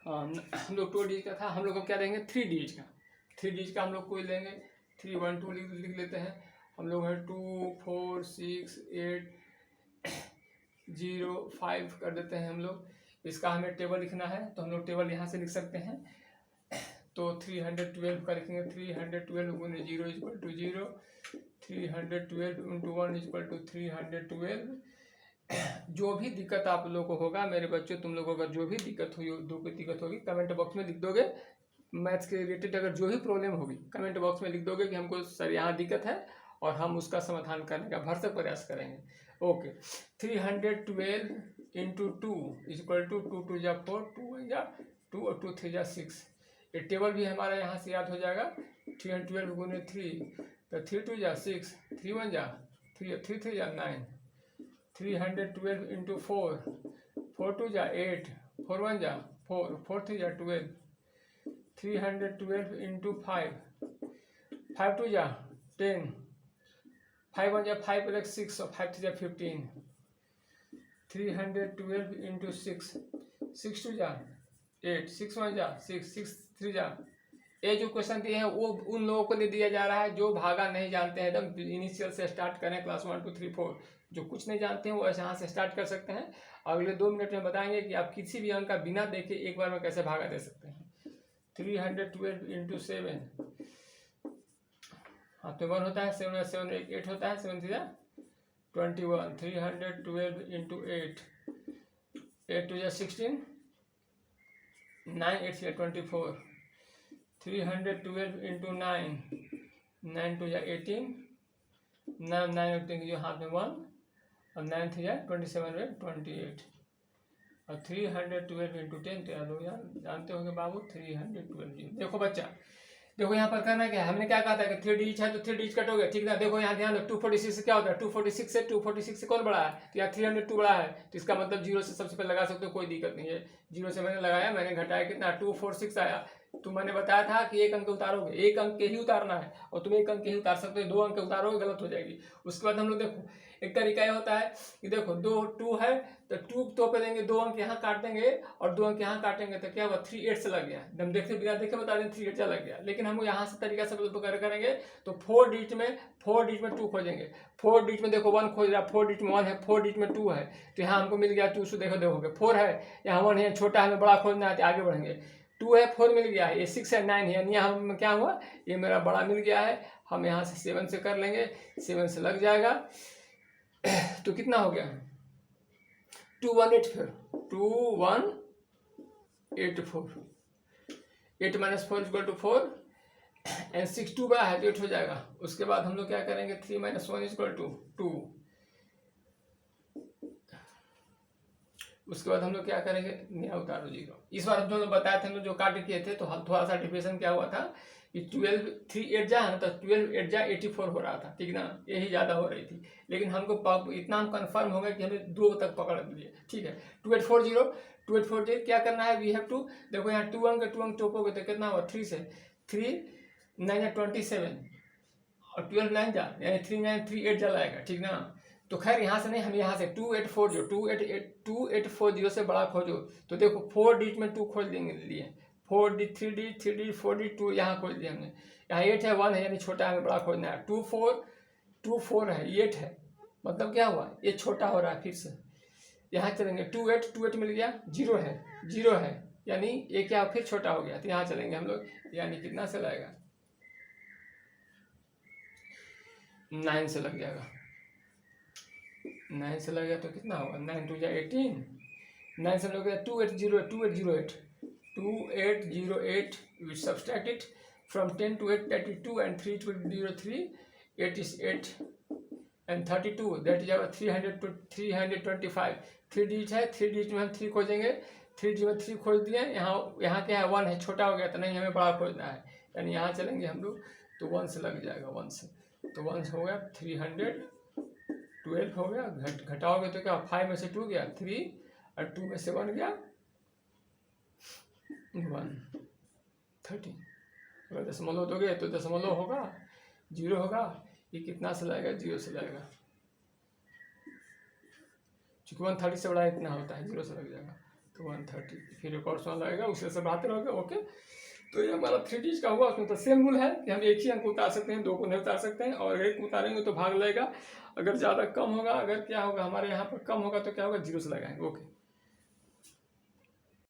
हम लोग 2 डिजिट का था, हम लोग को क्या देंगे 3 डिजिट का। 3 डिजिट का हम लोग कोई लेंगे 3 1 2 लिख लेते हैं। हम लोग है 2 4 6 8 0 5 कर देते हैं हम लोग। इसका हमें टेबल लिखना है तो हम लोग टेबल यहाँ से लिख सकते हैं। तो 312 का लिखेंगे 312 गुने 0 equal to 0, 312 into 1 equal to 312। जो भी दिक्कत आप लोगों को होगा मेरे बच्चों, तुम लोगों को जो भी दिक्कत होगी कमेंट बॉक्स में लिख दोगे। मैथ्स के रिलेटेड अगर जो भी प्रॉब्लम होगी कमेंट बॉक्स में लिख दोगे कि हमको सर यहाँ दिक्कत है, और हम उसका समाधान करने का भरसक प्रयास करेंगे। ओके, 312 इंटू 2 इक्वल टू 2 2 जा 4, 2 1 जा 2 और 2 3 जा 6। ये टेबल भी हमारा यहाँ से याद हो जाएगा। 312 गुने 3 तो 3 2 जा 6, 3 1 जा 3, 3 3 जा 9। 312 इंटू 4, 4 2 जा 8, 4 1 जा 4, 4 3 जा 12। 312 इंटू 5, 5 2 जा 10, 5 1 जा 5 प्लस 6 और 5 3 जा 15। 312 इंटू 6, 6 2 जा 8, 6 1 जा 6, 6 3 जा। ये जो क्वेश्चन दिए हैं वो उन लोगों को लिए दिया जा रहा है जो भागा नहीं जानते हैं। एकदम इनिशियल से स्टार्ट करें, क्लास 1 2 3 4। जो कुछ नहीं जानते हैं वो यहाँ से स्टार्ट कर सकते हैं। अगले 2 मिनट में बताएंगे कि आप किसी भी अंक का बिना देखे एक बार में कैसे भागा दे सकते हैं। 312 इंटू 7, हाथ में 1 होता है, 7 7 8 होता है, 7 3 जा 21। 312 इंटू 8, 8 2 जा 16, 9 8 से 24। 312 इंटू 9, 9 2 जा 18, 9 9 18 जो हाथ में 1 और 9 3 जा 27 में 28। और 312 इंटू 10 तो याद हो यार, जानते होंगे बाबू 312। देखो बच्चा, देखो यहाँ पर करना क्या है, हमने क्या कहा था कि 3 डिजिट है तो 3 डिजिट कटोगे, ठीक ना। देखो यहाँ ध्यान दो, 246 से क्या होता है, 246 से कौन बड़ा है, तो यहाँ 302 बड़ा है, तो इसका मतलब 0 से सबसे पहले लगा सकते हो, कोई दिक्कत नहीं है। 0 से मैंने लगाया, मैंने घटाया कितना 246 आया। तो मैंने बताया था कि एक अंक उतारोगे, एक अंक के ही उतारना है, और तुम एक अंक के ही उतार सकते हो, 2 अंक उतारोगे गलत हो जाएगी। उसके बाद हम लोग देखो एक तरीका ये होता है कि देखो 2 है तो 2 तो पे देंगे, 2 अंक यहाँ काट देंगे और 2 अंक यहाँ काटेंगे तो क्या हुआ 3 8 से लग गया। हम देखते बिना देखे बता दें 3 8 से लग गया। लेकिन हम यहाँ से तरीका से करेंगे तो 4 डिजिट में 2 खोजेंगे। 4 डिजिट में देखो 1 खोज रहा, 4 डिजिट में 1 है, 4 डिजिट में 2 है, तो यहाँ हमको मिल गया 2 से। देखोगे 4 है, यहाँ 1 है, छोटा हमें बड़ा खोजना है, तो आगे बढ़ेंगे। 2 है, 4 मिल गया है, ये 6 है, 9 है, यानी हम क्या हुआ, ये मेरा बड़ा मिल गया है। हम यहाँ से 7 से कर लेंगे, 7 से लग जाएगा। तो कितना हो गया 2184, 2184। 8 - 4 = 4 एंड 6 2 बड़ा है तो 8 हो जाएगा। उसके बाद हम लोग क्या करेंगे 3 - 1 = 2। उसके बाद हम लोग क्या करेंगे, नया उतारो 0। इस बार हम लोग बताए थे, हम लोग जो काट किए थे, तो हम थोड़ा सा डिफरेंस क्या हुआ था कि 12 3 8 जा है ना, तो 12 8 जा 84 हो रहा था, ठीक ना, यही ज़्यादा हो रही थी। लेकिन हमको इतना हम कंफर्म हो गया कि हमें 2 तक पकड़ लिए, ठीक है। 2840 क्या करना है, वी हैव टू, देखो यहाँ 2 अंक टोपोगे तो कितना हुआ 3 से, 3 9 जा 27 और 12 9 जा, यानी 3 9 3 8 जा लाएगा, ठीक ना। तो खैर यहाँ से नहीं, हम यहाँ से 2840 से बड़ा खोजो। तो देखो 4 डिजिट में 2 खोज देंगे लिए, 4 डिजिट 3 डिजिट 3 डिजिट 4 डिजिट 2 यहाँ खोज दिया हमने। यहाँ 8 है, 1 है, यानी छोटा हमें बड़ा खोजना है। 2 4 है, 8 है, मतलब क्या हुआ ये छोटा हो रहा है। फिर से यहाँ चलेंगे 2 8 मिल गया, 0 है, यानी ये क्या फिर छोटा हो गया। तो यहाँ चलेंगे हम लोग, यानी कितना से लगेगा 9 से लग जाएगा। 9 से लग गया तो कितना होगा 9 2 जा 18, 9 से लग गया 2808 we subtract it from 10 to 8 32 and 3 to 0 3, 8 is 8 and 32, that is our 300 to 325। 3 digit है, 3 डिजिट में हम 3 खोजेंगे, 3 डिजिट में 3 खोज दिए। यहाँ क्या है 1 है, छोटा हो गया तो नहीं, हमें बड़ा खोजना है, यानी यहाँ चलेंगे हम लोग तो 1 से लग जाएगा। 1 से तो 1 से हो गया 312 हो गया। घटाओगे तो क्या 5 में से 2 गया 3 और 2 में से 1 गया 130। अगर दशमलव दोगे तो दशमलव होगा 0 होगा, ये कितना से लाएगा 0 से लाएगा, चूंकि 130 से बड़ा इतना होता है, 0 से लग जाएगा। तो 130, फिर एक और सवाल आएगा, उससे सब आते रहोगे। ओके, तो ये हमारा 3 डिजिट का हुआ। उसमें तो सेम रूल है कि हम एक ही अंक उतार सकते हैं, 2 को नहीं उतार सकते हैं, और एक उतारेंगे तो भाग लगेगा। अगर ज़्यादा कम होगा, अगर क्या होगा हमारे यहाँ पर कम होगा तो क्या होगा, 0 से लगाएंगे। ओके।